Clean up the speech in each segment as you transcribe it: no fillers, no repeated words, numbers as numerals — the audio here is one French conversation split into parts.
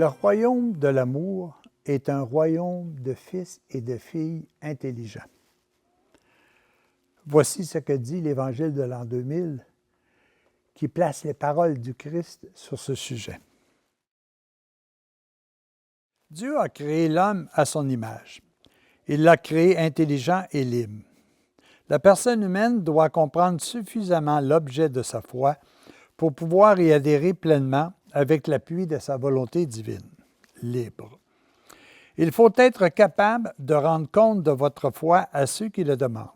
Le royaume de l'amour est un royaume de fils et de filles intelligents. Voici ce que dit l'Évangile de l'an 2000, qui place les paroles du Christ sur ce sujet. Dieu a créé l'homme à son image. Il l'a créé intelligent et libre. La personne humaine doit comprendre suffisamment l'objet de sa foi pour pouvoir y adhérer pleinement avec l'appui de sa volonté divine, libre. Il faut être capable de rendre compte de votre foi à ceux qui le demandent.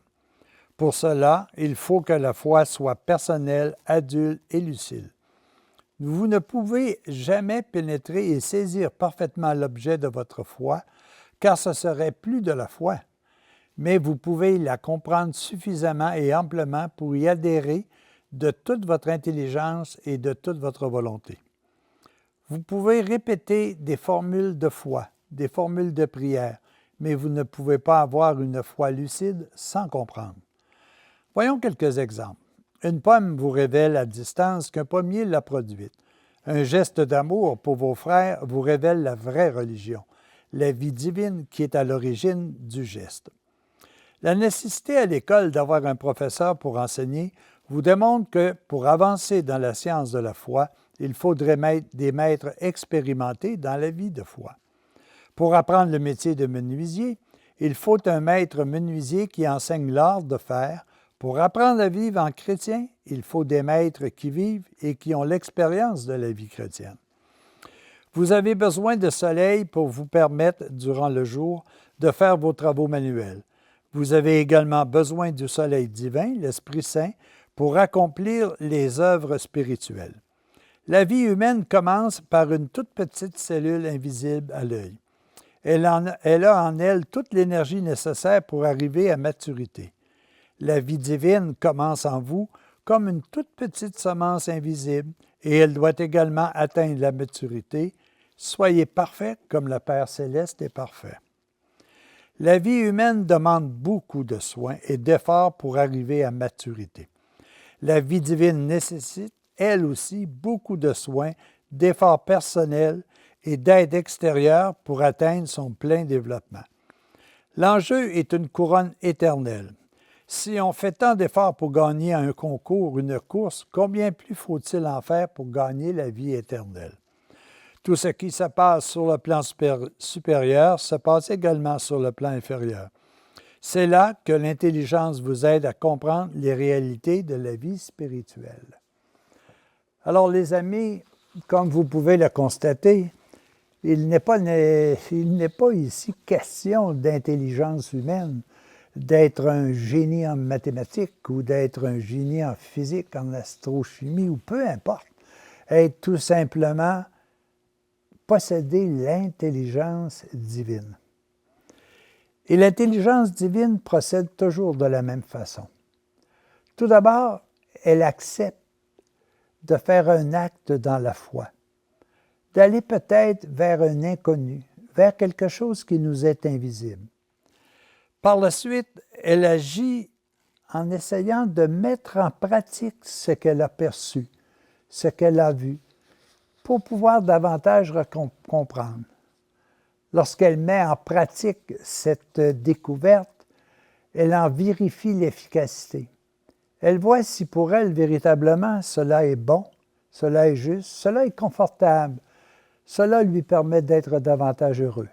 Pour cela, il faut que la foi soit personnelle, adulte et lucide. Vous ne pouvez jamais pénétrer et saisir parfaitement l'objet de votre foi, car ce serait plus de la foi. Mais vous pouvez la comprendre suffisamment et amplement pour y adhérer de toute votre intelligence et de toute votre volonté. Vous pouvez répéter des formules de foi, des formules de prière, mais vous ne pouvez pas avoir une foi lucide sans comprendre. Voyons quelques exemples. Une pomme vous révèle à distance qu'un pommier l'a produite. Un geste d'amour pour vos frères vous révèle la vraie religion, la vie divine qui est à l'origine du geste. La nécessité à l'école d'avoir un professeur pour enseigner vous démontre que pour avancer dans la science de la foi, il faudrait des maîtres expérimentés dans la vie de foi. Pour apprendre le métier de menuisier, il faut un maître menuisier qui enseigne l'art de faire. Pour apprendre à vivre en chrétien, il faut des maîtres qui vivent et qui ont l'expérience de la vie chrétienne. Vous avez besoin de soleil pour vous permettre, durant le jour, de faire vos travaux manuels. Vous avez également besoin du soleil divin, l'Esprit Saint, pour accomplir les œuvres spirituelles. La vie humaine commence par une toute petite cellule invisible à l'œil. Elle a en elle toute l'énergie nécessaire pour arriver à maturité. La vie divine commence en vous comme une toute petite semence invisible et elle doit également atteindre la maturité. Soyez parfaits comme le Père céleste est parfait. La vie humaine demande beaucoup de soins et d'efforts pour arriver à maturité. La vie divine nécessite, elle aussi, beaucoup de soins, d'efforts personnels et d'aide extérieure pour atteindre son plein développement. L'enjeu est une couronne éternelle. Si on fait tant d'efforts pour gagner un concours, une course, combien plus faut-il en faire pour gagner la vie éternelle? Tout ce qui se passe sur le plan supérieur se passe également sur le plan inférieur. C'est là que l'intelligence vous aide à comprendre les réalités de la vie spirituelle. Alors les amis, comme vous pouvez le constater, il n'est pas ici question d'intelligence humaine, d'être un génie en mathématiques ou d'être un génie en physique, en astrochimie ou peu importe. Être tout simplement posséder l'intelligence divine. Et l'intelligence divine procède toujours de la même façon. Tout d'abord, elle accepte de faire un acte dans la foi, d'aller peut-être vers un inconnu, vers quelque chose qui nous est invisible. Par la suite, elle agit en essayant de mettre en pratique ce qu'elle a perçu, ce qu'elle a vu, pour pouvoir davantage comprendre. Lorsqu'elle met en pratique cette découverte, elle en vérifie l'efficacité. Elle voit si pour elle, véritablement, cela est bon, cela est juste, cela est confortable, cela lui permet d'être davantage heureux.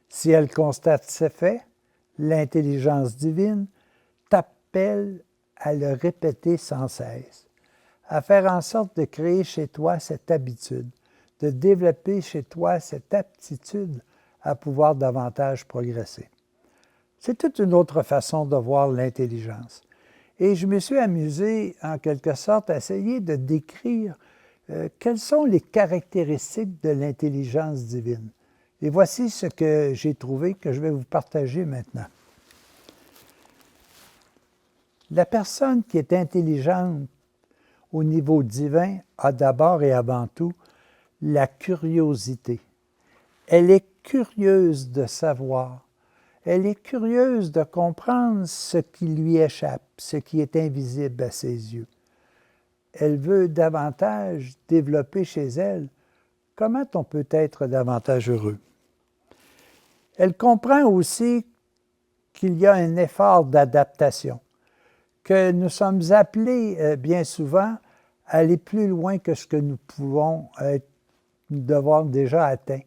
Si elle constate ces faits, l'intelligence divine t'appelle à le répéter sans cesse, à faire en sorte de créer chez toi cette habitude, de développer chez toi cette aptitude à pouvoir davantage progresser. C'est toute une autre façon de voir l'intelligence. Et je me suis amusé, en quelque sorte, à essayer de décrire quelles sont les caractéristiques de l'intelligence divine. Et voici ce que j'ai trouvé, que je vais vous partager maintenant. La personne qui est intelligente au niveau divin a d'abord et avant tout la curiosité. Elle est curieuse de savoir. Elle est curieuse de comprendre ce qui lui échappe, ce qui est invisible à ses yeux. Elle veut davantage développer chez elle comment on peut être davantage heureux? Elle comprend aussi qu'il y a un effort d'adaptation, que nous sommes appelés bien souvent à aller plus loin que ce que nous pouvons devoir déjà atteint.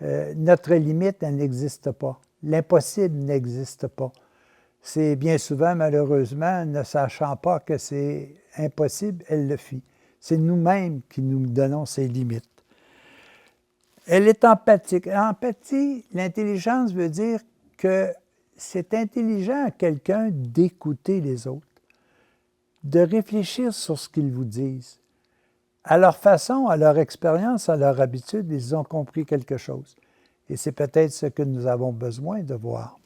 Notre limite, elle n'existe pas. L'impossible n'existe pas. C'est bien souvent, malheureusement, ne sachant pas que c'est impossible, elle le fit. C'est nous-mêmes qui nous donnons ces limites. Elle est empathique. Empathie, l'intelligence veut dire que c'est intelligent à quelqu'un d'écouter les autres, de réfléchir sur ce qu'ils vous disent. À leur façon, à leur expérience, à leur habitude, ils ont compris quelque chose. Et c'est peut-être ce que nous avons besoin de voir.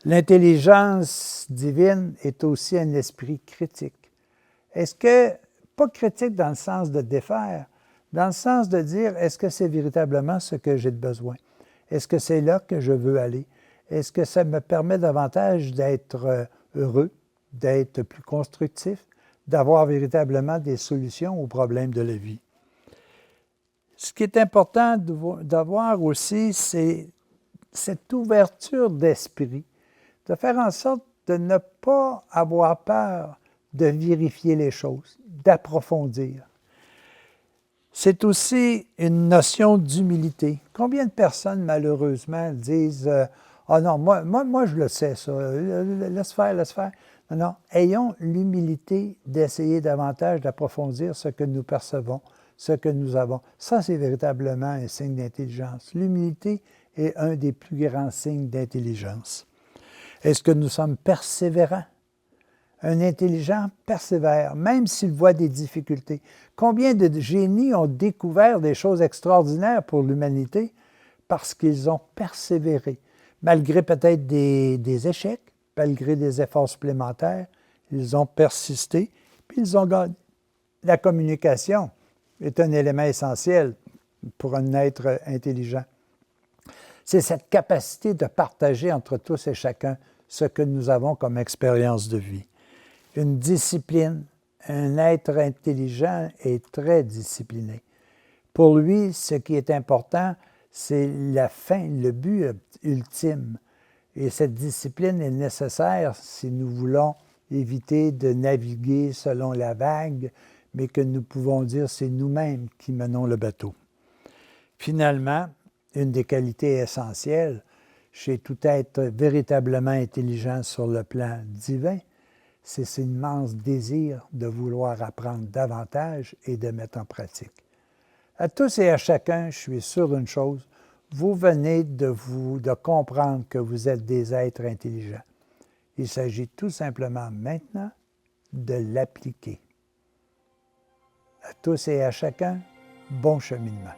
L'intelligence divine est aussi un esprit critique. Est-ce que, pas critique dans le sens de défaire, dans le sens de dire, est-ce que c'est véritablement ce que j'ai de besoin? Est-ce que c'est là que je veux aller? Est-ce que ça me permet davantage d'être heureux, d'être plus constructif, d'avoir véritablement des solutions aux problèmes de la vie? Ce qui est important d'avoir aussi, c'est cette ouverture d'esprit, de faire en sorte de ne pas avoir peur de vérifier les choses, d'approfondir. C'est aussi une notion d'humilité. Combien de personnes, malheureusement, disent « Ah non, moi, je le sais, ça. Laisse faire, laisse faire. » Non, ayons l'humilité d'essayer davantage d'approfondir ce que nous percevons, ce que nous avons. Ça, c'est véritablement un signe d'intelligence. L'humilité est un des plus grands signes d'intelligence. Est-ce que nous sommes persévérants? Un intelligent persévère, même s'il voit des difficultés. Combien de génies ont découvert des choses extraordinaires pour l'humanité parce qu'ils ont persévéré, malgré peut-être des échecs, malgré des efforts supplémentaires, ils ont persisté, puis ils ont gagné. La communication est un élément essentiel pour un être intelligent. C'est cette capacité de partager entre tous et chacun ce que nous avons comme expérience de vie. Une discipline, un être intelligent est très discipliné. Pour lui, ce qui est important, c'est la fin, le but ultime. Et cette discipline est nécessaire si nous voulons éviter de naviguer selon la vague, mais que nous pouvons dire c'est nous-mêmes qui menons le bateau. Finalement, une des qualités essentielles chez tout être véritablement intelligent sur le plan divin, c'est cet immense désir de vouloir apprendre davantage et de mettre en pratique. À tous et à chacun, je suis sûr d'une chose, vous venez de comprendre que vous êtes des êtres intelligents. Il s'agit tout simplement maintenant de l'appliquer. À tous et à chacun, bon cheminement.